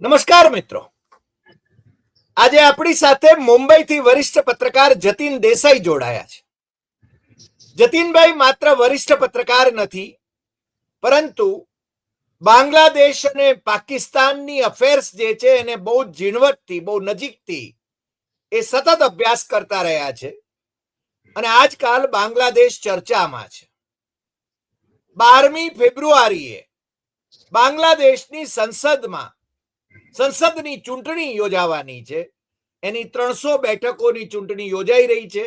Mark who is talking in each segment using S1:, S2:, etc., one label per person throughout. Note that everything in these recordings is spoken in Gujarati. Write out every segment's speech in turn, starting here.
S1: નમસ્કાર મિત્રો, આજે આપણી સાથે મુંબઈથી વરિષ્ઠ પત્રકાર જતીન દેસાઈ જોડાયા છે. જતીનભાઈ માત્ર વરિષ્ઠ પત્રકાર નથી, પરંતુ બાંગ્લાદેશ અને પાકિસ્તાનની અફેર્સ જે છે એને બહુ ઝીણવટથી, બહુ નજીકથી એ સતત અભ્યાસ કરતા રહ્યા છે અને આજકાલ બાંગ્લાદેશ ચર્ચામાં છે. 12મી ફેબ્રુઆરીએ બાંગ્લાદેશની સંસદની ચૂંટણી યોજાવાની છે. એની 300 બેઠકોની ચૂંટણી યોજાઈ રહી છે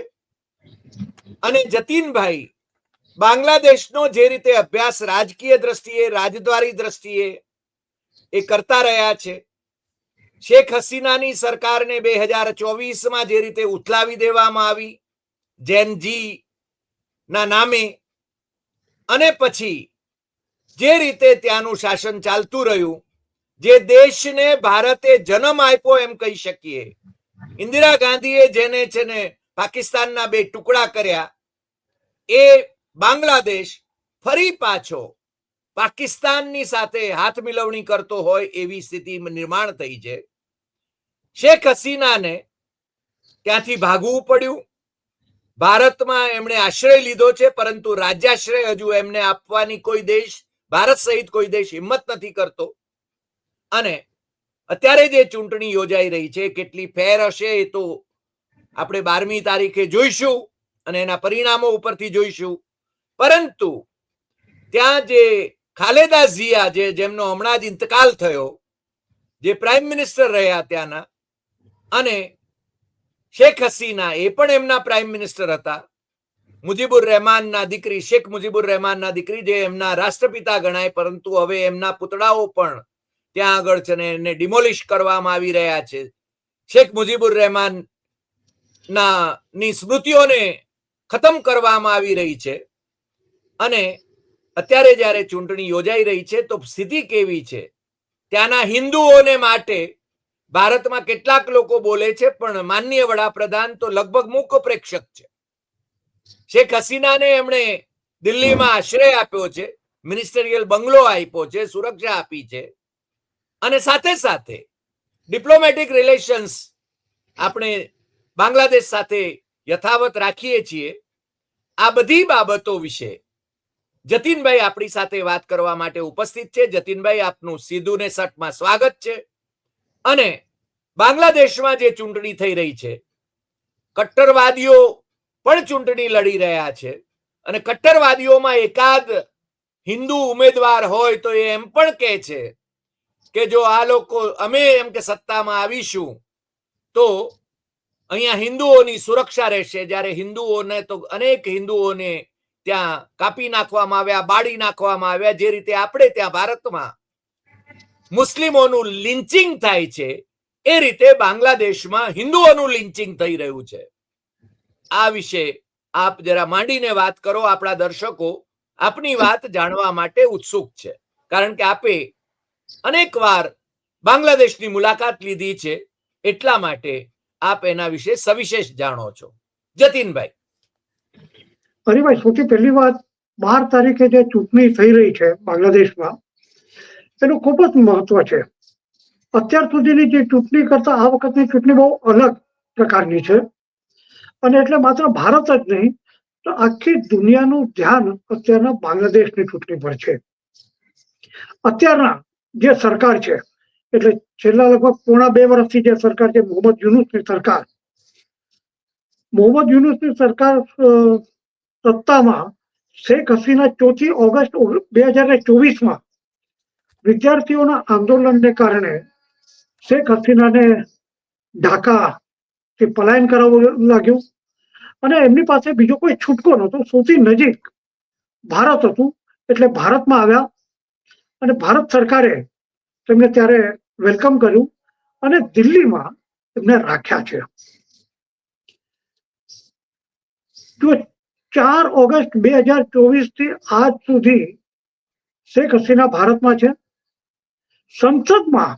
S1: અને જતીનભાઈ બાંગ્લાદેશનો જે રીતે અભ્યાસ રાજકીય દ્રષ્ટિએ, રાજદ્વારી દ્રષ્ટિએ એ કરતા રહ્યા છે, શેખ હસીનાની સરકારને 2024માં જે રીતે ઉથલાવી દેવામાં આવી જેનજી ના નામે, અને પછી જે રીતે ત્યાંનું શાસન ચાલતું રહ્યું, જે દેશને ભારતે જન્મ આપ્યો એમ કહી શકીએ, ઇન્દિરા ગાંધીએ જેને છે ને પાકિસ્તાનના 2 ટુકડા કર્યા, એ બાંગ્લાદેશ ફરી પાછો પાકિસ્તાનની સાથે હાથ મિલવણી કરતો હોય એવી સ્થિતિ નિર્માણ થઈ છે. શેખ હસીનાને ત્યાંથી ભાગવું પડ્યું. ભારતમાં એમણે આશ્રય લીધો છે, પરંતુ રાજ્યાશ્રય હજુ એમને આપવાની કોઈ દેશ, ભારત સહિત કોઈ દેશ હિંમત નથી કરતો. અને અત્યારે જે ચૂંટણી યોજાઈ રહી છે કેટલી ફેર હશે એ તો આપણે 12મી તારીખે જોઈશું અને એના પરિણામો ઉપરથી જોઈશું. પરંતુ ત્યાં જે ખાલેદા ઝિયા, જેમનો હમણાં જ ઇંતકાલ થયો, જે પ્રાઇમ મિનિસ્ટર રહ્યા ત્યાંના, અને શેખ હસીના એ પણ એમના પ્રાઇમ મિનિસ્ટર હતા, મુજીબુર રહેમાનના દીકરી, શેખ મુજીબુર રહેમાનના દીકરી, જે એમના રાષ્ટ્રપિતા ગણાય, પરંતુ હવે એમના પુતળાઓ પણ ત્યાં આગળ છે ને એને ડિમોલિશ કરવામાં આવી રહ્યા છે. શેખ મુજીબુર રહેમાન ની સ્મૃતિઓને ખતમ કરવામાં આવી રહી છે. અને અત્યારે જ્યારે ચૂંટણી યોજાઈ રહી છે તો સ્થિતિ કેવી છે ત્યાંના હિન્દુઓને માટે, ભારતમાં કેટલાક લોકો બોલે છે પણ માનનીય વડાપ્રધાન તો લગભગ મૂક પ્રેક્ષક છે. શેખ હસીનાને એમણે દિલ્હીમાં આશ્રય આપ્યો છે, મિનિસ્ટરિયલ બંગલો આપ્યો છે, સુરક્ષા આપી છે, અને સાથે સાથે ડિપ્લોમેટિક રિલેશન્સ આપણે બાંગ્લાદેશ સાથે યથાવત રાખીએ છીએ. આ બધી બાબતો વિશે જતીનભાઈ આપણી સાથે વાત કરવા માટે ઉપસ્થિત છે. જતીનભાઈ, આપનું સીધું ને સટમાં સ્વાગત છે. અને બાંગ્લાદેશમાં જે ચૂંટણી થઈ રહી છે, કટ્ટરવાદીઓ પણ ચૂંટણી લડી રહ્યા છે, અને કટ્ટરવાદીઓમાં એકાદ હિન્દુ ઉમેદવાર હોય તો એ એમ પણ કહે છે કે જો આ લોકો, અમે એમ કે સત્તામાં આવીશું તો અહીંયા હિન્દુઓની સુરક્ષા રહેશે, જ્યારે હિન્દુઓને તો અનેક હિન્દુઓને ત્યાં કાપી નાખવામાં આવ્યા, બાળી નાખવામાં આવ્યા, જે રીતે આપણે ત્યાં ભારતમાં મુસ્લિમોનું લિન્ચિંગ થાય છે એ રીતે બાંગ્લાદેશમાં હિન્દુઓનું લિન્ચિંગ થઈ રહ્યું છે. આ વિશે આપ જરા માંડીને વાત કરો. આપણા દર્શકો આપની વાત જાણવા માટે ઉત્સુક છે, કારણ કે આપે અનેક વાર બાંગ્લાદેશની મુલાકાત લીધી છે, એટલા માટે આપ એના વિશે સવિશેષ જાણો છો. જતીનભાઈ.
S2: હરિભાઈ, સૌથી પહેલી વાત, 12 તારીખે જે ચૂંટણી થઈ રહી છે બાંગ્લાદેશમાં, એનું ખૂબ જ મહત્વ છે. અત્યાર સુધીની જે ચૂંટણી કરતા આ વખતની ચૂંટણી બહુ અલગ પ્રકારની છે. અને એટલે માત્ર ભારત જ નહીં, તો આખી દુનિયાનું ધ્યાન અત્યારના બાંગ્લાદેશની ચૂંટણી પર છે. અત્યારના જે સરકાર છે, એટલે છેલ્લા લગભગ પોણા 2 વર્ષથી જે સરકાર છે, મોહમ્મદ યુનુસની સરકાર સત્તામાં, શેખ હસીના 4મી ઓગસ્ટ 2024માં વિદ્યાર્થીઓના આંદોલનને કારણે શેખ હસીનાને ઢાકાથી પલાયન કરાવવું લાગ્યું, અને એમની પાસે બીજો કોઈ છૂટકો નહોતો. સૌથી નજીક ભારત હતું, એટલે ભારતમાં આવ્યા, અને ભારત સરકારે તેમને ત્યારે વેલકમ કર્યું અને દિલ્હીમાં એમને રાખ્યા છે. જો 4 ઓગસ્ટ 2024થી આજ સુધી શેખ હસીના ભારતમાં છે. સંસદમાં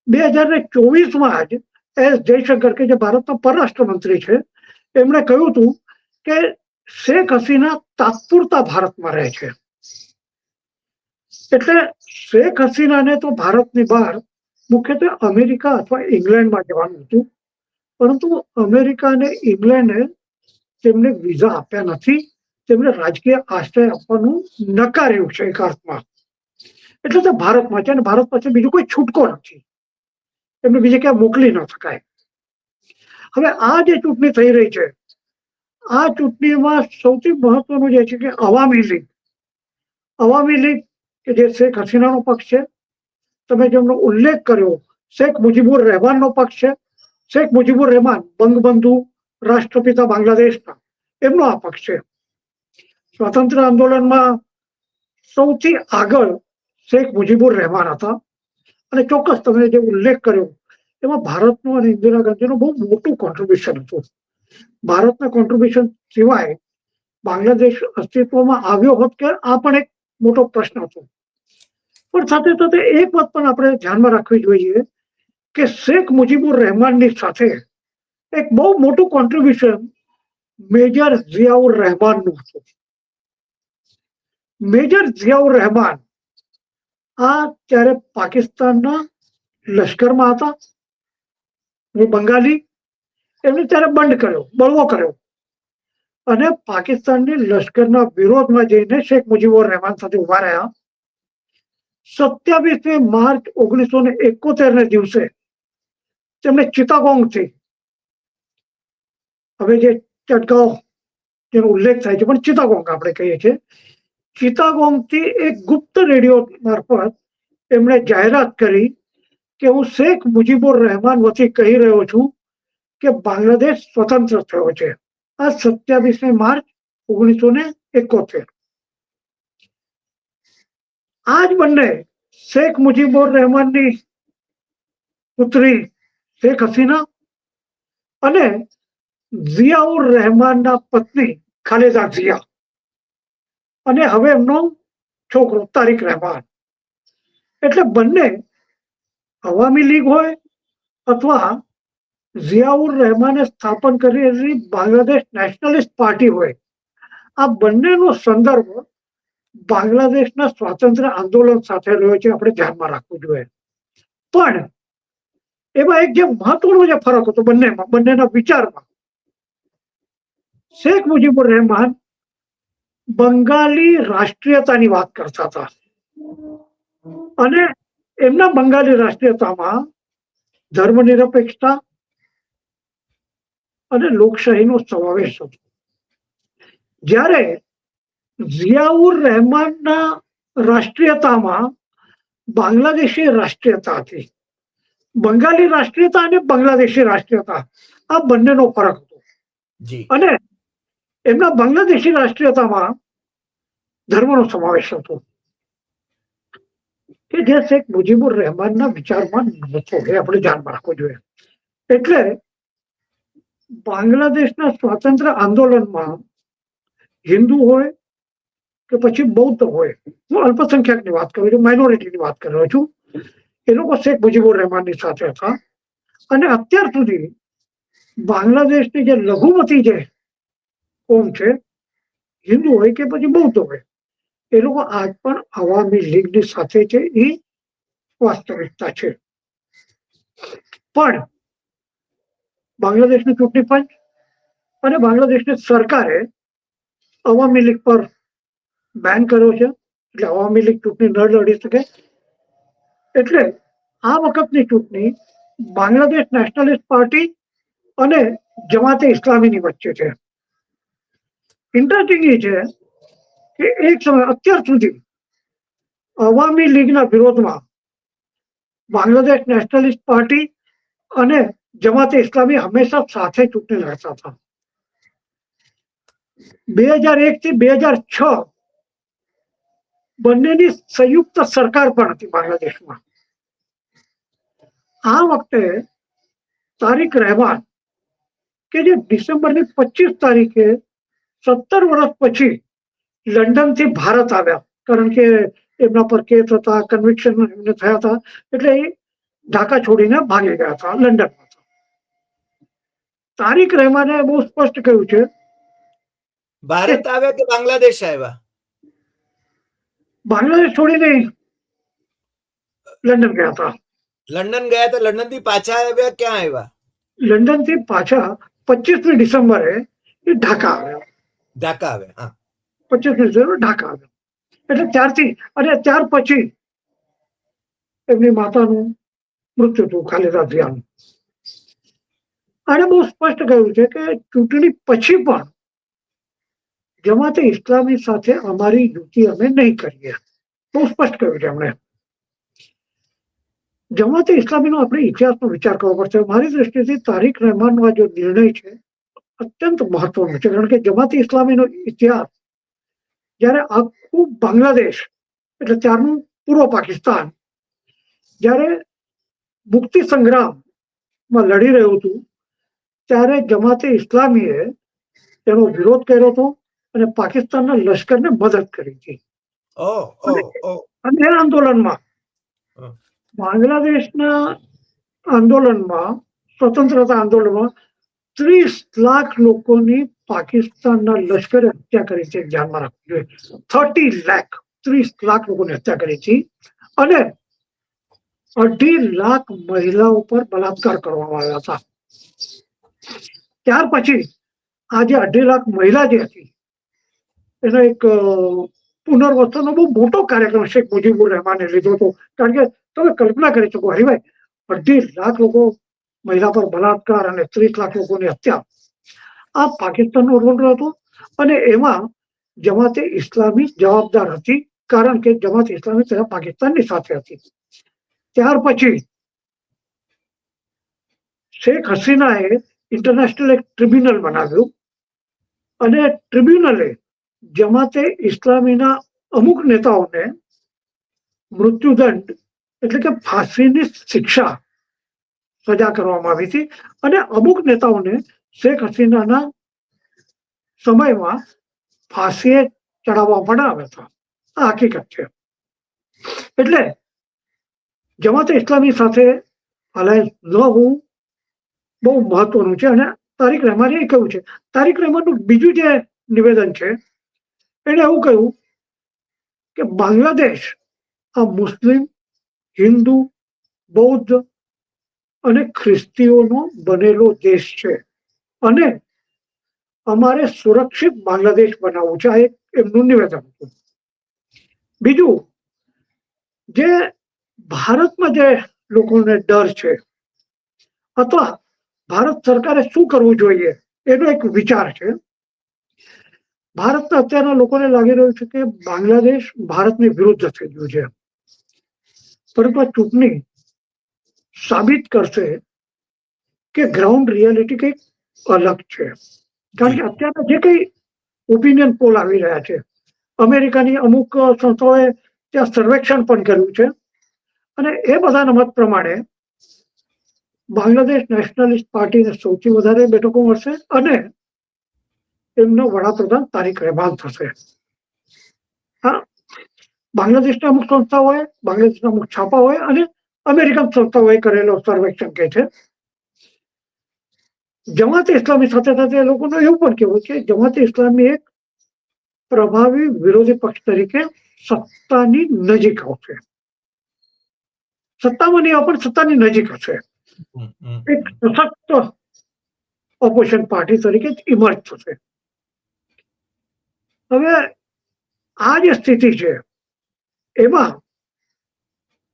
S2: 2024માં જ એસ જયશંકર, કે જે ભારતના પરરાષ્ટ્ર મંત્રી છે, એમણે કહ્યું હતું કે શેખ હસીના તાત્પૂરતા ભારતમાં રહે છે. એટલે શેખ હસીનાને તો ભારતની બહાર મુખ્યત્વે અમેરિકા અથવા ઇંગ્લેન્ડમાં જવાનું હતું, પરંતુ અમેરિકા અને ઇંગ્લેન્ડે તેમને વિઝા આપ્યા નથી, તેમને રાજકીય આશ્રય આપવાનું નકાર્યું છે એક અર્થમાં. એટલે તે ભારતમાં છે અને ભારત પાસે બીજો કોઈ છૂટકો નથી, એમને બીજે ક્યાં મોકલી ન શકાય. હવે આ જે ચૂંટણી થઈ રહી છે, આ ચૂંટણીમાં સૌથી મહત્વનું જે છે કે અવામી લીગ કે જે શેખ હસીનાનો પક્ષ છે, તમે જેમનો ઉલ્લેખ કર્યો શેખ મુજીબુર રહેમાનનો પક્ષ છે. શેખ મુજીબુર રહેમાન બંગબંધુ રાષ્ટ્રપિતા બાંગ્લાદેશના, એમનો આ પક્ષ છે. સ્વાતંત્ર્ય આંદોલનમાં સૌથી આગળ શેખ મુજીબુર રહેમાન હતા અને ચોક્કસ તમે જે ઉલ્લેખ કર્યો એમાં ભારતનું અને ઇન્દિરા ગાંધીનું બહુ મોટું કોન્ટ્રીબ્યુશન હતું. ભારતના કોન્ટ્રીબ્યુશન સિવાય બાંગ્લાદેશ અસ્તિત્વમાં આવ્યો હોત કે આ પણ એક મોટો પ્રશ્ન હતો. પણ સાથે સાથે એક વાત પણ આપણે ધ્યાનમાં રાખવી જોઈએ કે શેખ મુજીબુર રહેમાનની સાથે એક બહુ મોટું કોન્ટ્રીબ્યુશન મેજર ઝિયાઉર રહેમાનનું હતું. મેજર ઝિયાઉર રહેમાન આ ત્યારે પાકિસ્તાનના લશ્કરમાં હતા, બંગાળી, એમને ત્યારે બંધ કર્યો, બળવો કર્યો અને પાકિસ્તાનની લશ્કરના વિરોધમાં જઈને શેખ મુજીબુર રહેમાન સાથે ઉભા રહ્યા. 27 માર્ચ 1971 દિવસે તેમણે ચિત્તાગોંગથી, હવે જે ચટગાંવ જેનો ઉલ્લેખ થાય છે પણ ચિત્તાગોંગ આપણે કહીએ છીએ, ચિત્તાગોંગથી એક ગુપ્ત રેડિયો મારફત એમણે જાહેરાત કરી કે હું શેખ મુજીબુર રહેમાન વતી કહી રહ્યો છું કે બાંગ્લાદેશ સ્વતંત્ર થયો છે. આ 27 માર્ચ 1971. આ જ બંને શેખ મુજીબુર રહેમાનની પુત્રી શેખ હસીના અને ઝિયાઉર રહેમાનના પત્ની ખાલેદા ઝિયા અને હવે એમનો છોકરો તારિક રહેમાન, એટલે બંને અવામી લીગ હોય અથવા ઝિયાઉર રહેમાને સ્થાપન કરેલી બાંગ્લાદેશ નેશનલિસ્ટ પાર્ટી હોય, આ બંનેનો સંદર્ભ બાંગ્લાદેશના સ્વાતંત્ર્ય આંદોલન સાથે રહ્યો છે, આપણે ધ્યાનમાં રાખવું જોઈએ. પણ એમાં એક જે મહત્વનો જે ફરક હતો બંનેમાં, બંનેના વિચારમાં, શેખ મુજીબુર રહેમાન બંગાળી રાષ્ટ્રીયતાની વાત કરતા હતા અને એમના બંગાળી રાષ્ટ્રીયતામાં ધર્મનિરપેક્ષતા અને લોકશાહીનો સમાવેશ હતો. જ્યારે ઝિયાઉર રહેમાનના રાષ્ટ્રીયતામાં બાંગ્લાદેશી રાષ્ટ્રીયતા હતી. બંગાળી રાષ્ટ્રીયતા અને બાંગ્લાદેશી રાષ્ટ્રીયતા, આ બંનેનો ફરક હતો. અને એમના બાંગ્લાદેશી રાષ્ટ્રીયતામાં ધર્મનો સમાવેશ હતો કે જે શેખ મુજીબુર રહેમાનના વિચારમાં નહોતો, એ આપણે ધ્યાનમાં રાખવું જોઈએ. એટલે બાંગ્લાદેશના સ્વાતંત્ર્ય આંદોલનમાં હિન્દુ હોય કે પછી બૌદ્ધ હોય, હું અલ્પસંખ્યકની વાત કરું છું, માઇનોરિટીની વાત કરી રહ્યો છું, એ લોકો શેખ મુજીબુર રહેમાનની સાથે હતા. અને અત્યાર સુધી બાંગ્લાદેશની જે લઘુમતી જે કોમ છે, હિન્દુ હોય કે પછી બૌદ્ધ હોય, એ લોકો આજ પણ અવામી લીગની સાથે છે, એ વાસ્તવિકતા છે. પણ બાંગ્લાદેશની ચૂંટણી પંચ અને બાંગ્લાદેશની સરકારે અવામી લીગ પર બેન કર્યો છે, એટલે અવામી લીગ ચૂંટણી ન લડી શકે. એટલે આ વખતની ચૂંટણી બાંગ્લાદેશ નેશનલિસ્ટ પાર્ટી અને જમાતે ઇસ્લામીની વચ્ચે છે. ઇન્ટરેસ્ટિંગ એ છે કે એક સમય અત્યાર સુધી અવામી લીગના વિરોધમાં બાંગ્લાદેશ નેશનલિસ્ટ પાર્ટી અને જમાતે ઇસ્લામી હંમેશા સાથે ચૂંટણી લડતા હતા. 2001 થી 2006 બંનેની સંયુક્ત સરકાર પણ હતી બાંગ્લાદેશમાં. આ વખતે તારિક રહેમાન કે જે ડિસેમ્બરની 25 તારીખે 17 વર્ષ પછી લંડનથી ભારત આવ્યા, કારણ કે એમના પર કેસ હતા, કન્વિક્શન એમને થયા હતા, એટલે એ ઢાકા છોડીને ભાગી ગયા હતા લંડનમાં. તારિક રહેમાને બહુ સ્પષ્ટ કહ્યું છે,
S1: ભારત આવ્યા કે બાંગ્લાદેશ આવ્યા?
S2: બાંગ્લાદેશ છોડીને લંડન ગયા હતા.
S1: લંડન ગયા તો લંડન થી પાછા આવ્યા, ક્યાં આવ્યા?
S2: લંડન થી પાછા 25મી ડિસેમ્બરે એ ઢાકા આવ્યા.
S1: ઢાકા આવ્યા. હા,
S2: 25મી ડિસેમ્બરે ઢાકા આવ્યા. એટલે ત્યારથી અને ત્યાર પછી એમની માતાનું મૃત્યુ થયું, ખાલેદા ઝિયાનું. આને બહુ સ્પષ્ટ કહ્યું છે કે ચૂંટણી પછી પણ જમાતે ઇસ્લામી સાથે અમારી યુતિ અમે નહીં કરીએ. બહુ સ્પષ્ટ કહ્યું છે એમણે. જમાતે ઇસ્લામીનો આપણે ઇતિહાસનો વિચાર કરવો પડશે. મારી દ્રષ્ટિથી તારિક રહેમાનનો આ જો નિર્ણય છે અત્યંત મહત્વનો છે. કારણ કે જમાતે ઇસ્લામીનો ઇતિહાસ જ્યારે આખું બાંગ્લાદેશ એટલે ત્યારનું પૂર્વ પાકિસ્તાન જ્યારે મુક્તિ સંગ્રામમાં લડી રહ્યું હતું ત્યારે જમાતે ઇસ્લામીએ તેનો વિરોધ કર્યો હતો અને પાકિસ્તાનના લશ્કરને મદદ કરી હતી. અને એ આંદોલનમાં બાંગ્લાદેશના આંદોલનમાં સ્વતંત્રતા આંદોલનમાં 30 લાખ લોકોની પાકિસ્તાનના લશ્કરે હત્યા કરી છે. ધ્યાનમાં રાખવું જોઈએ. 30 લાખ 30 લાખ લોકોની હત્યા કરી છે અને 2.5 લાખ મહિલાઓ પર બલાત્કાર કરવામાં આવ્યા હતા. ત્યાર પછી આજે 2.5 લાખ મહિલા જે હતી એનો એક પુનર્વસનનો બહુ મોટો કાર્યક્રમ શેખ મુજીબુર રહેમાને લીધો હતો. કારણ કે તમે કલ્પના કરી શકો હરિભાઈ, 2.5 લાખ લોકો મહિલા પર બલાત્કાર અને 30 લાખ લોકોની હત્યા, આ પાકિસ્તાનનો રોલ હતો. અને એમાં જમાતે ઇસ્લામી જવાબદાર હતી કારણ કે જમાતે ઇસ્લામી તેના પાકિસ્તાનની સાથે હતી. ત્યાર પછી શેખ હસીનાએ ઇન્ટરનેશનલ એક ટ્રિબ્યુનલ બનાવ્યું અને ટ્રિબ્યુનલે જમાતે ઇસ્લામીના અમુક નેતાઓને મૃત્યુદંડ એટલે કે ફાંસીની શિક્ષા સજા કરવામાં આવી હતી અને અમુક નેતાઓને શેખ હસીનાના સમયમાં ફાંસીએ ચડાવવામાં આવ્યા હતા. આ હકીકત છે. એટલે જમાતે ઇસ્લામી સાથે અલાયન્સ ન હોવું બહુ મહત્વનું છે. અને તારિક રહેમાને એ કહ્યું છે. તારિક રહેમાનનું બીજું જે નિવેદન છે એને એવું કહ્યું કે બાંગ્લાદેશ આ મુસ્લિમ, હિન્દુ, બૌદ્ધ અને ખ્રિસ્તીઓનો બનેલો દેશ છે અને અમારે સુરક્ષિત બાંગ્લાદેશ બનાવવું છે. આ એક એમનું નિવેદન હતું. બીજું, જે ભારતમાં જે લોકોને ડર છે અથવા ભારત સરકારે શું કરવું જોઈએ એનો એક વિચાર છે. ભારતના અત્યારના લોકોને લાગી રહ્યું છે કે બાંગ્લાદેશ ભારતની વિરુદ્ધ થઈ ગયું છે. પરંતુ આ ચૂંટણી સાબિત કરશે કે ગ્રાઉન્ડ રિયાલિટી કંઈક અલગ છે. કારણ કે અત્યારના જે કંઈ ઓપિનિયન પોલ આવી રહ્યા છે, અમેરિકાની અમુક સંસ્થાઓએ ત્યાં સર્વેક્ષણ પણ કર્યું છે અને એ બધાના મત પ્રમાણે બાંગ્લાદેશ નેશનલિસ્ટ પાર્ટીને સૌથી વધારે બેઠકો મળશે અને એમનો વડાપ્રધાન તારિક રહેમાન થશે. હા, બાંગ્લાદેશના અમુક સંસ્થાઓએ, બાંગ્લાદેશના અમુક છાપાઓએ અને અમેરિકન સંસ્થાઓએ કરેલો સર્વેક્ષણ કહે છે. જમાતે ઇસ્લામી સાથે સાથે એ લોકોનું એવું પણ કહેવું છે કે જમાતે ઇસ્લામી એક પ્રભાવી વિરોધી પક્ષ તરીકે સત્તાની નજીક આવશે. સત્તામાં નહીં આવે પણ સત્તાની નજીક હશે. એક સશક્ત ઓપોઝિશન પાર્ટી તરીકે ઇમર્જ થશે. હવે આ જે સ્થિતિ છે એમાં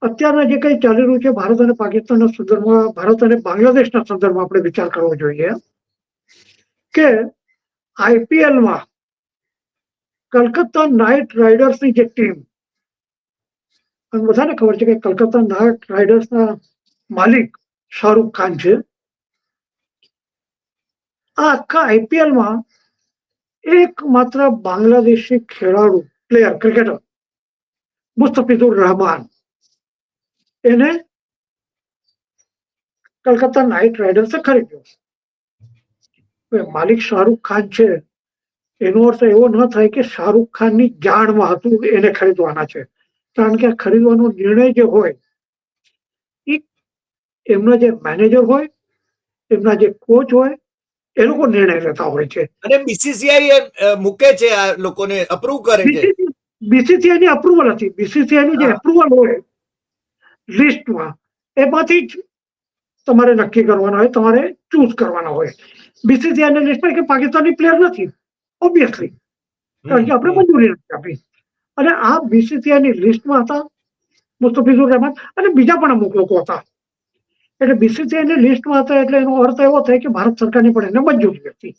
S2: અત્યારના જે કંઈ ચાલી રહ્યું છે ભારત અને પાકિસ્તાનના સંદર્ભમાં, ભારત અને બાંગ્લાદેશના સંદર્ભમાં આપણે વિચાર કરવો જોઈએ કે આઈપીએલમાં કલકત્તા નાઇટ રાઇડર્સની જે ટીમ, અને બધાને ખબર છે કે કલકત્તા નાઇટ રાઇડર્સના માલિક શાહરૂખ ખાન છે. આ આખા આઈપીએલમાં એકમાત્ર બાંગ્લાદેશી ખેલાડુ, પ્લેયર, ક્રિકેટર મુસ્તફિઝુર રહેમાન, એને કલકત્તા નાઇટ રાઇડર્સે ખરીદ્યો. માલિક શાહરૂખ ખાન છે એનો અર્થ એવો ન થાય કે શાહરૂખ ખાનની જાણમાં હતું એને ખરીદવાના છે. કારણ કે ખરીદવાનો નિર્ણય જે હોય એ એમના જે મેનેજર હોય, એમના જે કોચ હોય એ લોકો નિર્ણય લેતા હોય છે.
S1: અને બીસીસીઆઈ મૂકે છે, આ લોકોને અપ્રૂવ કરે છે.
S2: બીસીસીઆઈ ની અપ્રુવલ હતી. બીસીસીઆઈ ની જે અપ્રુવલ હોય લિસ્ટમાં એમાંથી જ તમારે નક્કી કરવાના હોય, તમારે ચૂઝ કરવાના હોય. બીસીસીઆઈના લિસ્ટમાં કે પાકિસ્તાની પ્લેયર નથી, ઓબ્વિયસલી, કારણ કે આપણે મંજૂરી નથી આપી. અને આ બીસીસીઆઈની લિસ્ટમાં હતા મુસ્તફિઝુર રહેમાન અને બીજા પણ અમુક લોકો હતા. એટલે બીસીસીઆઈની લિસ્ટમાં હતા એટલે એનો અર્થ એવો થાય કે ભારત સરકારની પણ એને મંજૂરી હતી.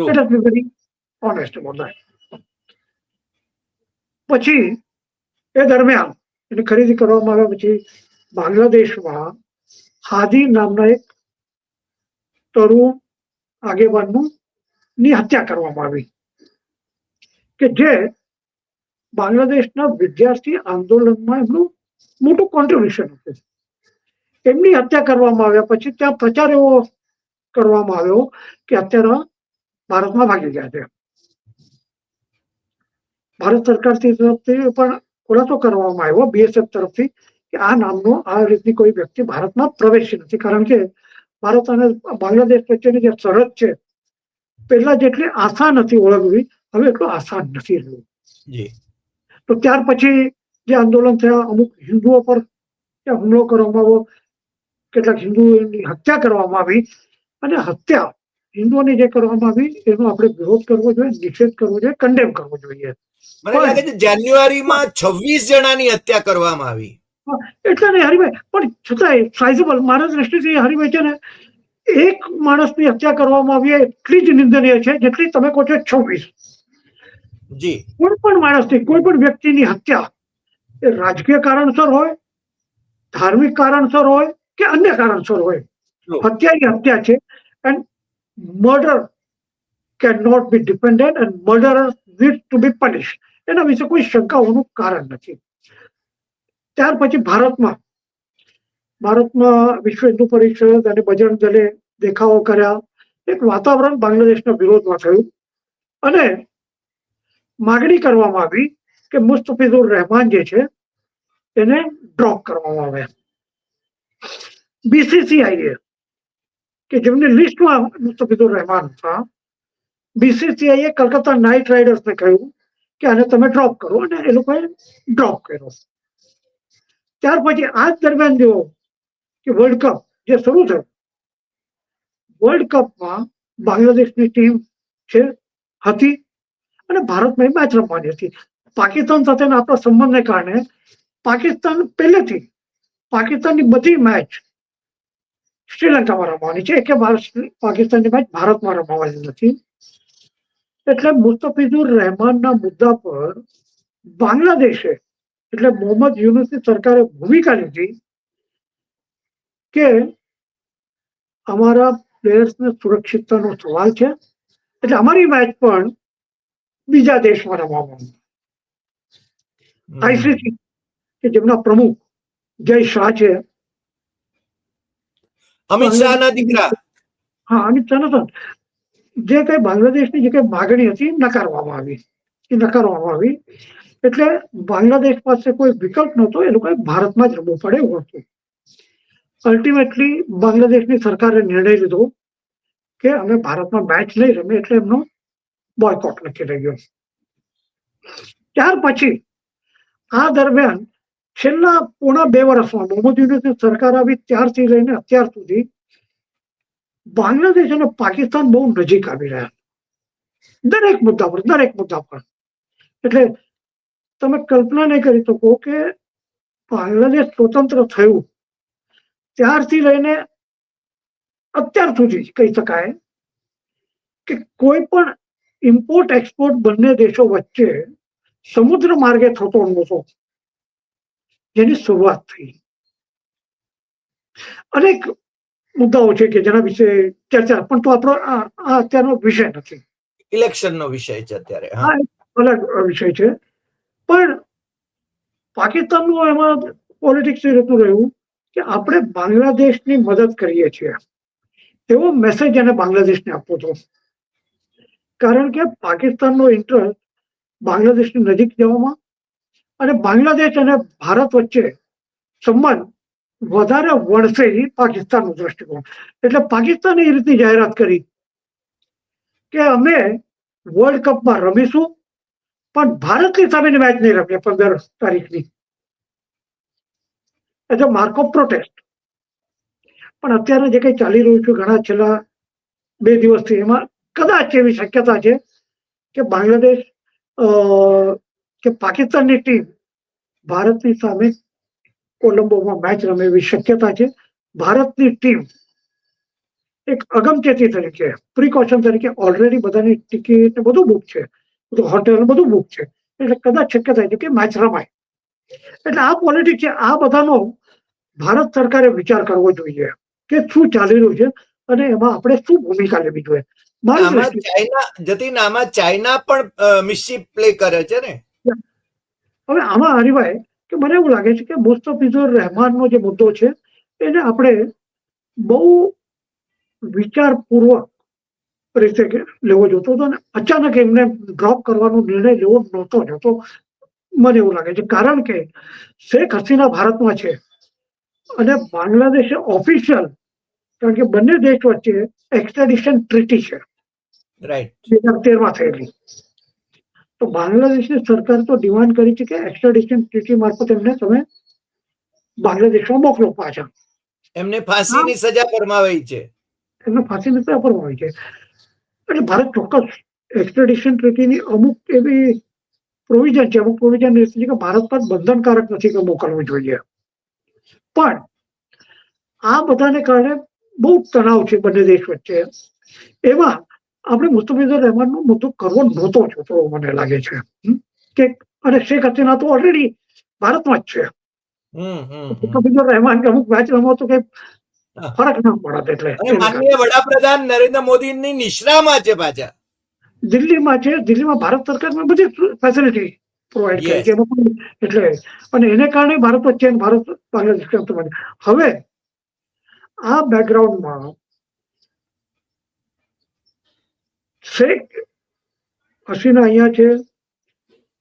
S2: એટલે વેરી ઓનેસ્ટ અબાઉટ ધેટ. પછી એ દરમિયાન એની ખરીદી કરવામાં આવ્યા પછી બાંગ્લાદેશમાં હાદી નામના એક તરુણ આગેવાનનું ની હત્યા કરવામાં આવી કે જે બાંગ્લાદેશના વિદ્યાર્થી આંદોલનમાં એમનું મોટું કોન્ટ્રીબ્યુશન હતું. એમની હત્યા કરવામાં આવ્યા પછી ત્યાં પ્રચાર એવો કરવામાં આવ્યો કે અત્યારે ભારતમાં ભાગી ગયા છે. ભારત સરકારથી તરફથી પણ ખુલાસો કરવામાં આવ્યો બીએસએફ તરફથી કે આ નામનો આ રીતની કોઈ વ્યક્તિ ભારતમાં પ્રવેશી નથી, કારણ કે ભારત અને બાંગ્લાદેશ વચ્ચેની જે સરહદ છે પહેલા જેટલી આસાન હતી ઓળખવી, હવે એટલું આસાન નથી રહ્યું. તો ત્યાર પછી જે આંદોલન થયા, અમુક હિન્દુઓ પર હુમલો કરવામાં આવ્યો, કેટલાક હિન્દુઓની હત્યા કરવામાં આવી. અને હત્યા હિન્દુઓની જે કરવામાં આવી એનો આપણે વિરોધ કરવો જોઈએ, નિષેધ કરવો જોઈએ, કન્ડેમ કરવો જોઈએ.
S1: મને લાગે છે જાન્યુઆરીમાં 26 જણાની હત્યા કરવામાં આવી.
S2: એટલે ને હરિભાઈ, પણ છતાંય સાઇઝેબલ મારા દ્રષ્ટિથી હરિભાઈ છે ને, એક માણસની હત્યા કરવામાં આવી એટલી જ નિંદનીય છે જેટલી તમે કહો છો 26. કોઈ પણ માણસની, કોઈ પણ વ્યક્તિની હત્યા એ રાજકીય કારણસર હોય, ધાર્મિક કારણસર હોય કે અન્ય કારણસર હોય, હત્યા એ હત્યા છે. And murder can not be dependent and murderer need to be punish. એના વિશે કોઈ શંકા હોવાનું કારણ નથી. ત્યાર પછી ભારતમાં વિશ્વ હિન્દુ પરિષદ અને બજરંગ દળે દેખાવો કર્યા. એક વાતાવરણ બાંગ્લાદેશના વિરોધમાં થયું અને માગણી કરવામાં આવી કે મુસ્તફિઝુર રહેમાન જે છે એને ડ્રોપ કરવામાં આવે. બીસીસીઆઈએ કે જેમની લિસ્ટમાં મુસ્તફિઝુર રહેમાન હતા, બીસીસીઆઈએ કલકત્તા નાઇટ રાઇડર્સને કહ્યું કે આને તમે ડ્રોપ કરો, અને એ લોકોએ ડ્રોપ કર્યો. ત્યાર પછી આ દરમિયાન જો કે વર્લ્ડ કપ જે શરૂ થયો, વર્લ્ડ કપમાં બાંગ્લાદેશની ટીમ હતી અને ભારતમાં મેચ રમવાની હતી. પાકિસ્તાન સાથેના આપણા સંબંધને કારણે પાકિસ્તાન પહેલેથી પાકિસ્તાનની બધી મેચ શ્રીલંકામાં રમવાની છે, કે પાકિસ્તાનની મેચ ભારતમાં રમવાની નથી. એટલે મુસ્તફિઝુર રહેમાનના મુદ્દા પર બાંગ્લાદેશે એટલે મોહમ્મદ યુનુસની સરકારે ભૂમિકા લીધી કે અમારા પ્લેયર્સને સુરક્ષિતતાનો સવાલ છે, એટલે અમારી મેચ પણ બીજા દેશમાં રમવામાં. આઈસીસી કે જેમના પ્રમુખ જય શાહ છે,
S1: અમિત શાહના દીકરા,
S2: હા અમિત શાહ, જે કઈ બાંગ્લાદેશની જે કઈ માગણી હતી નકારવામાં આવી. એટલે બાંગ્લાદેશ પાસે કોઈ વિકલ્પ નહોતો, એ લોકોએ ભારતમાં જ રમવું પડે એવું હતું. અલ્ટિમેટલી બાંગ્લાદેશની સરકારે નિર્ણય લીધો કે અમે ભારતમાં મેચ નહીં રમીએ, એટલે એમનો બોયકોટ નક્કી થઈ ગયો. ત્યાર પછી આ દરમિયાન છેલ્લા પોણા 2 વર્ષમાં મોહમ્મદ યુનુસની સરકાર આવી ત્યારથી લઈને અત્યાર સુધી બાંગ્લાદેશ અને પાકિસ્તાન બહુ નજીક આવી રહ્યા, દરેક મુદ્દા પર. એટલે તમે કલ્પના નહીં કરી શકો કે બાંગ્લાદેશ સ્વતંત્ર થયું ત્યારથી લઈને અત્યાર સુધી કહી શકાય કે કોઈ પણ ઇમ્પોર્ટ એક્સપોર્ટ બંને દેશો વચ્ચે સમુદ્ર માર્ગે થતો નહોતો, જેની શરૂઆત થઈ. અનેક મુદ્દાઓ છે કે જેના વિશે ચર્ચા, પણ તો આપણો આ અત્યારનો વિષય નથી.
S1: ઇલેક્શનનો વિષય છે અત્યારે.
S2: હા, અલગ વિષય છે. પણ પાકિસ્તાનનું એમાં પોલિટિક્સ એ રીતનું રહ્યું કે આપણે બાંગ્લાદેશની મદદ કરીએ છીએ એવો મેસેજ એને બાંગ્લાદેશને આપવો હતો, કારણ કે પાકિસ્તાનનો ઇન્ટરેસ્ટ બાંગ્લાદેશની નજીક જવામાં અને બાંગ્લાદેશ અને ભારત વચ્ચે સંબંધ વધારે વણસે પાકિસ્તાનનો દ્રષ્ટિકોણ. એટલે પાકિસ્તાને એ રીતની જાહેરાત કરી કે અમે વર્લ્ડ કપમાં રમીશું પણ ભારતની સામેની મેચ નહીં રમીએ 15 તારીખની, as a mark of protest. પણ અત્યારે જે કંઈ ચાલી રહ્યું છે ઘણા છેલ્લા 2 દિવસથી, એમાં કદાચ એવી શક્યતા છે કે બાંગ્લાદેશ કે પાકિસ્તાનની ટીમ ભારતની સામે કોલંબોમાં મેચ રમે એવી શક્યતા છે. ભારતની ટીમ એક અગમચેતી તરીકે, પ્રિકોશન તરીકે ઓલરેડી બધાની ટિકિટ બધું બુક છે, બધું હોટેલ બધું બુક છે, એટલે કદાચ શક્યતા છે કે મેચ રમાય. એટલે આ પોલિટિક્સ છે. આ બધાનો ભારત સરકારે વિચાર કરવો જોઈએ કે શું ચાલી રહ્યું છે અને એમાં આપણે શું ભૂમિકા લેવી જોઈએ. મારી
S1: આમાં
S2: દ્રષ્ટિએ
S1: ચાઇના જતીન, આમાં ચાઇના પણ મિસશીપ પ્લે કરે છે ને.
S2: હવે આમાં હરિભાઈ કે મને એવું લાગે છે કે મુસ્તફિઝુર રહેમાનનો જે મુદ્દો છે એને આપણે બહુ વિચારપૂર્વક રીતે લેવો જોતો હતો અને અચાનક એમને ડ્રોપ કરવાનો નિર્ણય લેવો નહોતો જતો, મને એવું લાગે છે. કારણ કે શેખ હસીના ભારતમાં છે અને બાંગ્લાદેશ ઓફિશિયલ, કારણ કે બંને દેશ વચ્ચે એક્સ્ટ્રેડિશન ટ્રીટી છે
S1: રાઈટ.
S2: 2013માં થયેલી. તો બાંગ્લાદેશની સરકાર તો ડિમાન્ડ કરી છે કે એક્સ્ટ્રેડિશન ટ્રીટી મારફત એમને તમે બાંગ્લાદેશમાં મોકલો પાછા.
S1: એમને ફાંસીની સજા ફરમાવાઈ છે.
S2: એમને ફાંસીની સજા ફરમાવી છે. એટલે ભારત ચોક્કસ એક્સ્ટ્રેડિશન ટ્રીટીની અમુક એવી પ્રોવિઝન છે, અમુક પ્રોવિઝન છે કે ભારત પર બંધનકારક નથી કે મોકલવું જોઈએ. પણ આ બધાને કારણે બહુ તણાવ છે બંને દેશ વચ્ચે. એમાં આપણે મુસ્તફિઝુર રહેમાનનો મુદ્દો કરવો નહોતો જોતો મને લાગે છે કે, અને શેખ હસીના તો ઓલરેડી ભારતમાં જ છે. મુસ્તફિઝુર રહેમાન કે અમુક મેચ રમો તો કઈ ફરક ના પડત. એટલે
S1: અને માનનીય વડાપ્રધાન નરેન્દ્ર મોદીની નિશ્રામાં છે પાછા.
S2: દિલ્હીમાં છે. દિલ્હીમાં ભારત સરકારમાં બધી ફેસિલિટી પ્રોવાઈડ કરી છે. એટલે અને એને કારણે ભારત વચ્ચે ભારત બાંગ્લાદેશ. હવે આ બેકગ્રાઉન્ડમાં શેખ હસીના અહીંયા છે,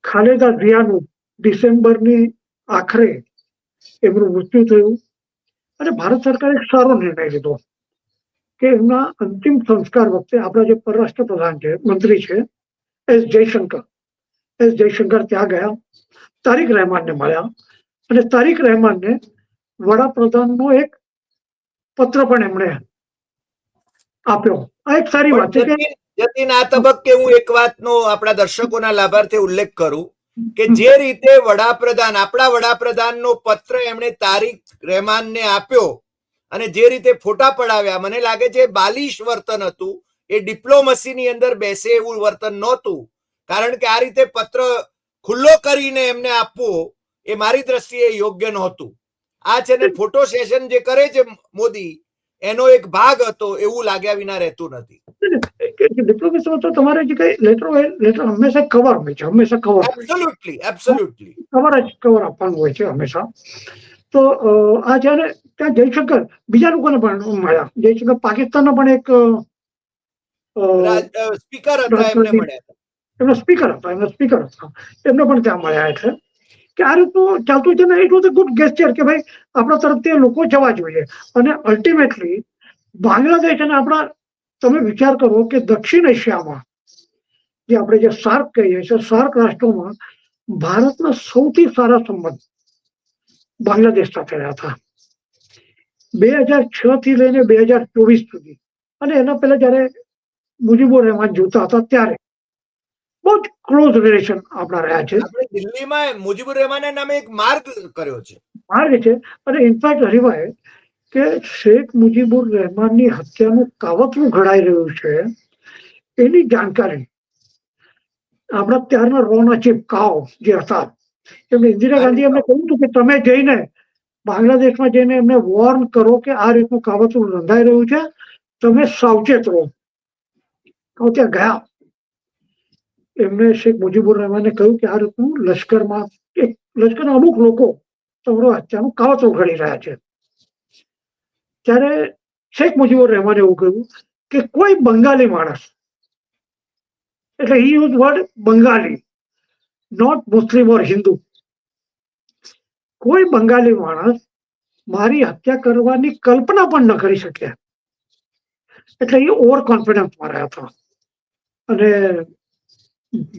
S2: ખાલેદા ઝિયાનું ડિસેમ્બરની આખરે એમનું મૃત્યુ થયું અને ભારત સરકારે એક સારો નિર્ણય લીધો કે એમના અંતિમ સંસ્કાર વખતે આપણા જે પરરાષ્ટ્ર પ્રધાન છે, મંત્રી છે એસ જયશંકર ત્યાં ગયા, તારિક રહેમાનને મળ્યા અને તારિક રહેમાનને વડાપ્રધાનનો એક પત્ર પણ એમણે આપ્યો. આ એક સારી વાત છે કે
S1: જતીન, આ તબક્કે હું એક વાતનો આપણા દર્શકોના લાભાર્થે ઉલ્લેખ કરું કે જે રીતે વડાપ્રધાન, આપણા વડાપ્રધાનનો પત્ર એમણે તારિક રહેમાનને આપ્યો અને જે રીતે ફોટા પડાવ્યા, મને લાગે છે બાલિશ વર્તન હતું. એ ડિપ્લોમસીની અંદર બેસે એવું વર્તન નહોતું. કારણ કે આ રીતે પત્ર ખુલ્લો કરીને એમને આપવો એ મારી દ્રષ્ટિએ યોગ્ય નહોતું. આ છે ને ફોટો સેશન જે કરે છે મોદી, એનો એક ભાગ હતો એવું લાગ્યા વિના રહેતું નથી.
S2: ડિપ્લોમેસીમાં તો તમારે જે કઈ લેટર હંમેશા કવર હોય છે, હંમેશા કવર કવર આપવાનું હોય છે હંમેશા. તો આ જયારે ત્યાં જયશંકર બીજા લોકોને પણ મળ્યા. જયશંકર પાકિસ્તાનના પણ એક
S1: સ્પીકર હતા, એમને મળ્યા.
S2: એમના સ્પીકર હતા એમને પણ ત્યાં મળ્યા. એટલે કે આ રીતનું ચાલતું છે ને. ઇટ વોઝ અ ગુડ ગેસ્ચર કે ભાઈ આપણા તરફથી લોકો જવા જોઈએ. અને અલ્ટિમેટલી બાંગ્લાદેશ અને આપણા, તમે વિચાર કરો કે દક્ષિણ એશિયામાં જે આપણે જે સાર્ક કહીએ છીએ, સાર્ક રાષ્ટ્રોમાં ભારતના સૌથી સારા સંબંધ બાંગ્લાદેશ સાથે રહ્યા હતા 2006 થી લઈને 2024 સુધી. અને એના પહેલા જયારે મુજીબુર રહેમાન જોતા હતા ત્યારે બહુ જ ક્લોઝ રિલેશન આપણા રહ્યા છે.
S1: આપણે દિલ્હીમાં મુજીબુર રહેમાનના નામે એક માર્ગ કર્યો છે.
S2: માર્ગ છે. અને ઇનફેક્ટ હરિભાઈ કે શેખ મુજીબુર રહેમાનની હત્યાનું કાવતરું ઘડાઈ રહ્યું છે એની જાણકારી આપણા ત્યારના રોના ચીફ કાઓ જે હતા, એમને ઇન્દિરા ગાંધી એમને કહ્યું હતું કે તમે જઈને બાંગ્લાદેશમાં જઈને એમને વોર્ન કરો કે આ રીતનું કાવતરું રંધાઈ રહ્યું છે, તમે સાવચેત રહો. તો ત્યાં ગયા. એમને શેખ મુજીબુર રહેમાને કહ્યું કે આ રીતનું લશ્કરના અમુક લોકો તમારો હત્યાનું કાવતરું ઘડી રહ્યા છે. ત્યારે શેખ મુજીબુર રહેમાને એવું કહ્યું કે કોઈ બંગાળી માણસ, એટલે હી યુઝ વર્ડ બંગાળી, નોટ મુસ્લિમ ઓર હિન્દુ, કોઈ બંગાળી માણસ મારી હત્યા કરવાની કલ્પના પણ ન કરી શક્યા. એટલે એ ઓવર કોન્ફિડન્સમાં રહ્યા હતા. અને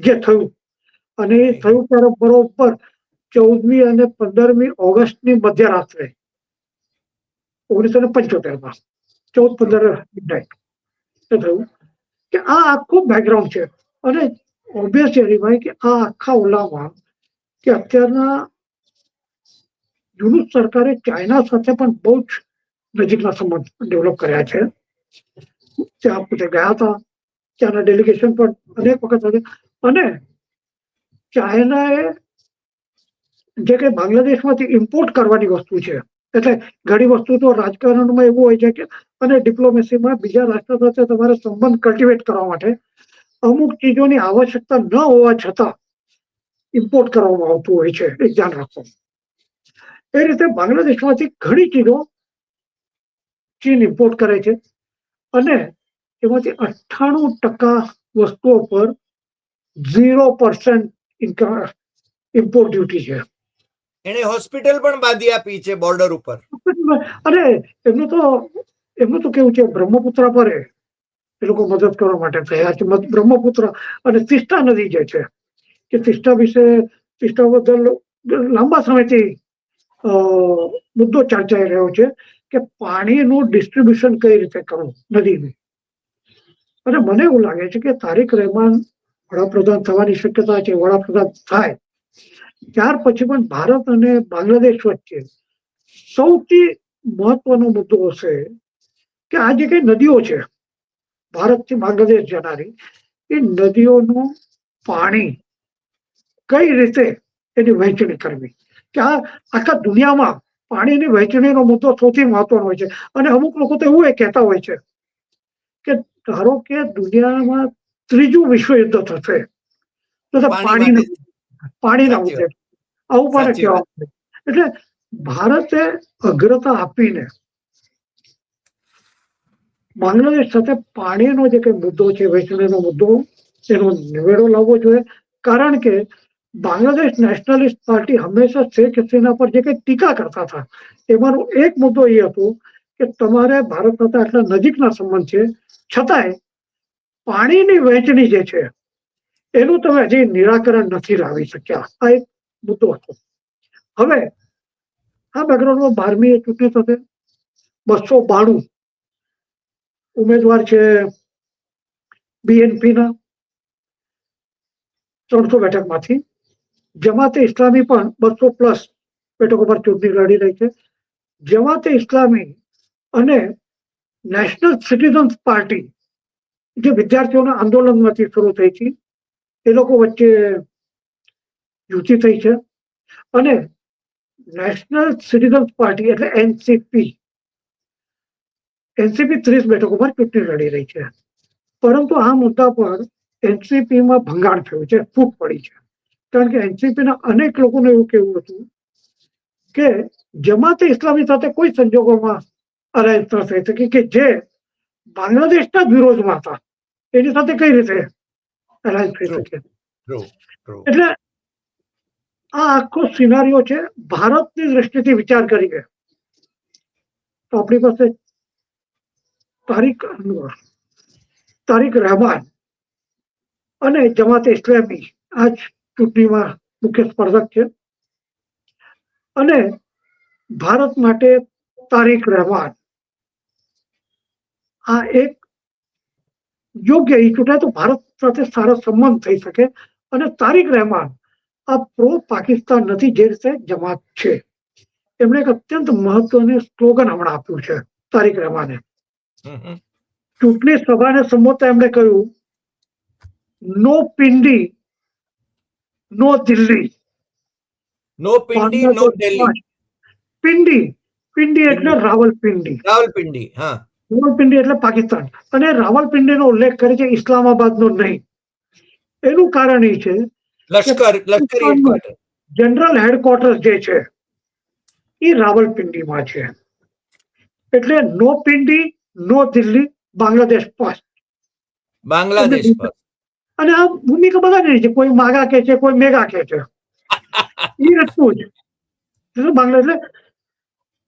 S2: જે થયું, અને એ થયું ત્યારે બરોબર 14મી અને 15મી ઓગસ્ટની મધ્યરાત્રે 1975 14-15 મિડનાઇટ થયું કે આ આખું બેકગ્રાઉન્ડ છે. અને ઓબ્વિયસલી હરિભાઈ કે આ આખા ઓલામાં કે અત્યારના યુનુસ સરકારે ચાઇના સાથે પણ બહુ જ નજીકના સંબંધ ડેવલપ કર્યા છે. ત્યાં પોતે ગયા હતા, ત્યાંના ડેલિગેશન પણ અનેક વખત હતા. અને ચાઇનાએ જે કંઈ બાંગ્લાદેશમાંથી ઇમ્પોર્ટ કરવાની વસ્તુ છે, એટલે ઘણી વસ્તુ તો રાજકારણમાં એવું હોય છે કે અને ડિપ્લોમેસીમાં બીજા રાષ્ટ્ર સાથે તમારે સંબંધ કલ્ટિવેટ કરવા માટે અમુક ચીજોની આવશ્યકતા ન હોવા છતાં ઇમ્પોર્ટ કરવામાં આવતું હોય છે, એ ધ્યાન રાખો. એ રીતે બાંગ્લાદેશમાંથી ઘણી ચીજો ચીન ઇમ્પોર્ટ કરે છે અને એમાંથી 98% વસ્તુઓ પર 0% ઇમ્પોર્ટ ડ્યુટી છે.
S1: એને હોસ્પિટલ પણ બાંધી આપી છે બોર્ડર ઉપર.
S2: અરે એમનું તો કેવું છે, બ્રહ્મપુત્ર પર એ લોકો મદદ કરવા માટે થયા છે. બ્રહ્મપુત્ર અને તિસ્તા નદી જે છે, કે તિસ્તા બદલ લાંબા સમયથી મુદ્દો ચર્ચાઈ રહ્યો છે કે પાણીનું ડિસ્ટ્રીબ્યુશન કઈ રીતે કરવું નદીનું. અને મને એવું લાગે છે કે તારિક રહેમાન વડાપ્રધાન થવાની શક્યતા છે. વડાપ્રધાન થાય ત્યાર પછી પણ ભારત અને બાંગ્લાદેશ વચ્ચે સૌથી મહત્વનો મુદ્દો હશે કે આ જે કઈ નદીઓ છે ભારતથી બાંગ્લાદેશ જનારી, એ નદીઓનું પાણી કઈ રીતે એની વહેંચણી કરવી. કે આ આખા દુનિયામાં પાણીની વહેંચણીનો મુદ્દો સૌથી મહત્વનો હોય છે. અને અમુક લોકો તો એવું કહેતા હોય છે કે ધારો કે દુનિયામાં ત્રીજું વિશ્વયુદ્ધ થશે તો પાણીના મુદ્દે આવું પણ કહેવા. એટલે ભારતે અગ્રતા આપીને બાંગ્લાદેશ સાથે પાણીનો જે કઈ મુદ્દો છે, વહેંચણીનો મુદ્દો, એનો નિવેડો લાવવો જોઈએ. કારણ કે બાંગ્લાદેશ નેશનલિસ્ટ પાર્ટી હંમેશા શેખ હસીના પર જે કઈ ટીકા કરતા હતા એમાંનો એક મુદ્દો એ હતો કે તમારે ભારત સાથે આટલા નજીકના સંબંધ છે છતાંય પાણીની વહેંચણી જે છે એનું તમે હજી નિરાકરણ નથી લાવી શક્યા. આ એક મુદ્દો હતો. હવે આ બેકગ્રાઉન્ડમાં 12મી ચૂંટણી થશે. 292 ઉમેદવાર છે બીએનપીના 300 બેઠકમાંથી. જમાતે ઇસ્લામી પણ 200+ બેઠકો પર ચૂંટણી લડી રહી છે. જમાતે ઇસ્લામી અને નેશનલ સિટીઝન્સ પાર્ટી જે વિદ્યાર્થીઓના આંદોલનમાંથી શરૂ થઈ છે, એ લોકો વચ્ચે યુતિ થઈ છે. અને નેશનલ સિટીઝન્સ પાર્ટી એટલે એનસીપી 30 બેઠકો પર ચૂંટણી લડી રહી છે. પરંતુ આ મુદ્દા પર એનસીપીમાં ભંગાણ થયું છે, ફૂટ પડી છે. કારણ કે એનસીપીના અનેક લોકોને એવું કહેવું હતું કે જમાતે ઇસ્લામી સાથે કોઈ સંજોગોમાં અલાયન્સ ન થઈ શકે, કે જે બાંગ્લાદેશના જ વિરોધમાં હતા એની સાથે કઈ રીતે અલાયન્સ થઈ શકે. એટલે આ આખો સિનારીઓ છે. ભારતની દ્રષ્ટિથી વિચાર કરીએ તો આપણી પાસે તારિક રહેમાન અને જમાતે ઇસ્લામી આ જ ચૂંટણીમાં મુખ્ય સ્પર્ધક છે. અને ભારત માટે તારિક રહેમાન આ એક યોગ્ય એ ચૂંટાય તો ભારત સાથે સારા સંબંધ થઈ શકે. અને તારિક રહેમાન આ પ્રો પાકિસ્તાન નથી જે રીતે જમાત છે. એમણે એક અત્યંત મહત્વનું સ્લોગન હમણાં આપ્યું છે તારિક રહેમાને. ચૂંટણી સભાને સંબોધતા એમણે કહ્યું, નો પિંડી નો દિલ્હી.
S1: નો પિંડી નો દિલ્હી.
S2: પિંડી એટલે રાવલપિંડી.
S1: હા.
S2: રાવલપિંડી એટલે પાકિસ્તાન. અને રાવલપિંડીનો ઉલ્લેખ કરે છે, ઇસ્લામાબાદનો નહીં. એનું કારણ એ છે જનરલ હેડક્વાર્ટર જે છે એ રાવલપિંડીમાં છે. એટલે નો પિંડી નો દિલ્હી, બાંગ્લાદેશ ફર્સ્ટ. અને આ ભૂમિકા બધાની છે. કોઈ માગા કે છે, કોઈ મેગા કે છે. એ રસ્તું જ બાંગ્લાદેશ. એટલે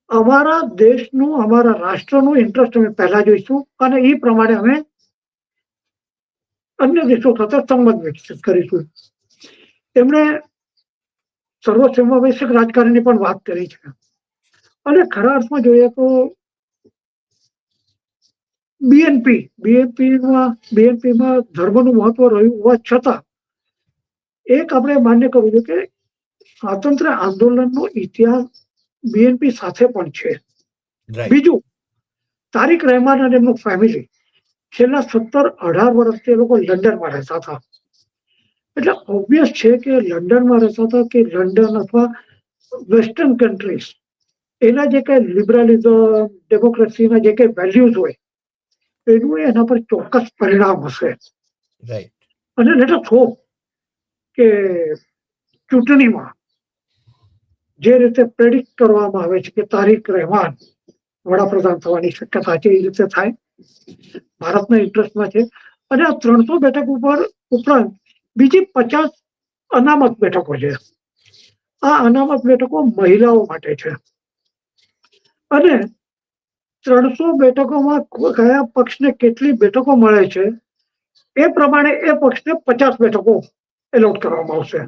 S2: અમારા દેશનું, અમારા રાષ્ટ્રનું ઇન્ટરેસ્ટ અમે પહેલા જોઈશું અને એ પ્રમાણે અમે અન્ય દેશો સાથે સંબંધ વિકસિત કરીશું. એમણે સર્વસમાવેશક રાજકારણની પણ વાત કરી છે. અને ખરા અર્થમાં જોઈએ તો બીએનપીમાં ધર્મનું મહત્વ રહ્યું હોવા છતાં એક આપણે માન્ય કરવું જોઈએ કે સ્વાતંત્ર્ય આંદોલનનો ઇતિહાસ બીએનપી સાથે પણ છે.
S1: રાઈટ.
S2: બીજું, તારિક રહેમાન અને એમનું ફેમિલી છેલ્લા 17-18 વર્ષથી એ લોકો લંડનમાં રહેતા હતા. એટલે ઓબ્વિયસ છે કે લંડનમાં રહેતા હતા કે લંડન અથવા વેસ્ટર્ન કન્ટ્રીઝ એના જે કઈ લિબરલિઝમ, ડેમોક્રેસીના જે કઈ વેલ્યુઝ હોય એનું એના પર ચોક્કસ પરિણામ હશે.
S1: રાઈટ.
S2: અને લેટ અસ હોપ કે ચૂંટણીમાં જે રીતે પ્રેડિક્ટ કરવામાં આવે છે કે તારિક રહેમાન વડાપ્રધાન થવાની શક્યતા છે એ રીતે થાય, ભારતના ઇન્ટરેસ્ટમાં છે. અને આ 300 બેઠક ઉપરાંત બીજી 50 અનામત બેઠકો છે. આ અનામત બેઠકો મહિલાઓ માટે છે. અને 300 બેઠકોમાં કયા પક્ષને કેટલી બેઠકો મળે છે એ પ્રમાણે એ પક્ષને 50 બેઠકો એલોટ કરવામાં આવશે.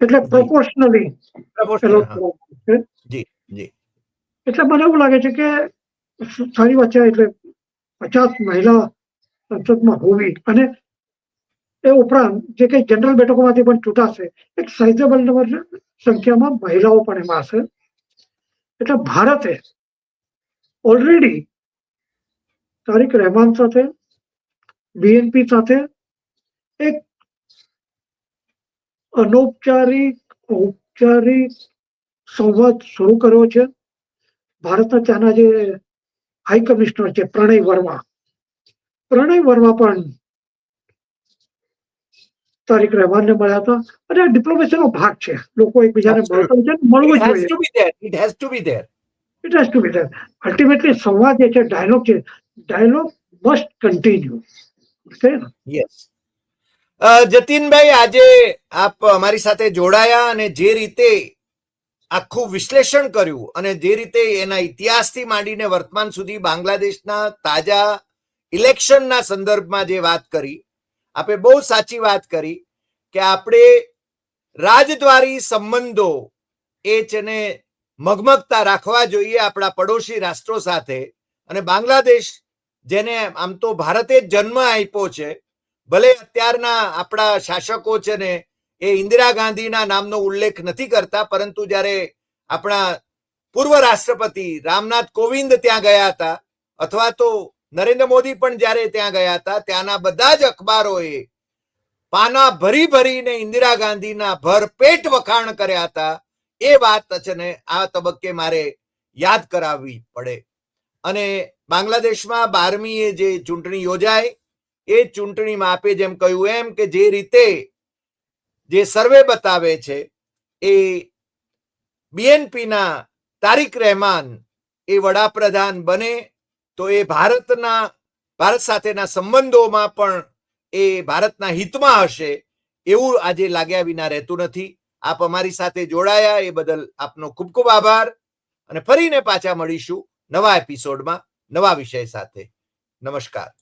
S2: એટલે પ્રોપોર્શનલી એલોટ કરવામાં આવશે.
S1: જી જી.
S2: એટલે મને એવું લાગે છે કે સારી વાત છે. એટલે 50 મહિલા સંસદમાં હોવી અને એ ઉપરાંત જે કઈ જનરલ બેઠકોમાંથી પણ ચૂંટાશે એક સાઇઝેબલ નંબર સંખ્યામાં મહિલાઓ પણ એમાં હશે. એટલે ભારતે ઓલરેડી તારિક રહેમાન સાથે, બીએનપી સાથે એક ઔપચારિક સંવાદ શરૂ કર્યો છે. ભારતના ત્યાંના જે હાઈ કમિશનર છે પ્રણય વર્મા પણ તારિક રહેમાનને મળ્યા હતા. અને આ ડિપ્લોમેસીનો ભાગ છે. લોકો એકબીજાને મળતા હોય છે, મળવું જ જોઈએ.
S1: It has to be there.
S2: Ultimately સંવાદ જે છે, ડાયલોગ મસ્ટ કન્ટિન્યુ.
S1: યસ. જતીનભાઈ, આજે આપ અમારી સાથે જોડાયા અને જે રીતે આખું વિશ્લેષણ કર્યું અને જે રીતે એના ઇતિહાસથી માંડીને વર્તમાન સુધી બાંગ્લાદેશના તાજા ઇલેક્શનના સંદર્ભમાં જે વાત કરી, આપે બહુ સાચી વાત કરી કે આપણે રાજદ્વારી સંબંધો એ છે ને મગમગતા રાખવા જોઈએ આપણા પડોશી રાષ્ટ્રો સાથે. અને બાંગ્લાદેશ, જેને આમ તો ભારતે જ જન્મ આપ્યો છે, ભલે અત્યારના આપણા શાસકો છે ને એ ઇન્દિરા ગાંધીના નામનો ઉલ્લેખ નથી કરતા, પરંતુ જ્યારે આપણા પૂર્વ રાષ્ટ્રપતિ રામનાથ કોવિંદ ત્યાં ગયા હતા અથવા તો નરેન્દ્ર મોદી પણ જ્યારે ત્યાં ગયા હતા, ત્યાંના બધા જ અખબારોએ પાના ભરી ભરીને ઇન્દિરા ગાંધીના ભરપેટ વખાણ કર્યા હતા. એ વાત છે ને આ તબક્કે મારે યાદ કરાવવી પડે. અને બાંગ્લાદેશમાં 12મીએ જે ચૂંટણી યોજાય એ ચૂંટણીમાં આપે જેમ કહ્યું એમ કે જે રીતે જે સર્વે બતાવે છે એ બીએનપીના તારિક રહેમાન એ વડાપ્રધાન બને તો એ ભારત સાથેના સંબંધોમાં પણ એ ભારતના હિતમાં હશે એવું આજે લાગ્યા વિના રહેતું નથી. આપ અમારી સાથે જોડાયા એ બદલ આપનો ખૂબ ખૂબ આભાર. અને ફરીને પાછા મળીશું નવા એપિસોડમાં નવા વિષય સાથે. નમસ્કાર.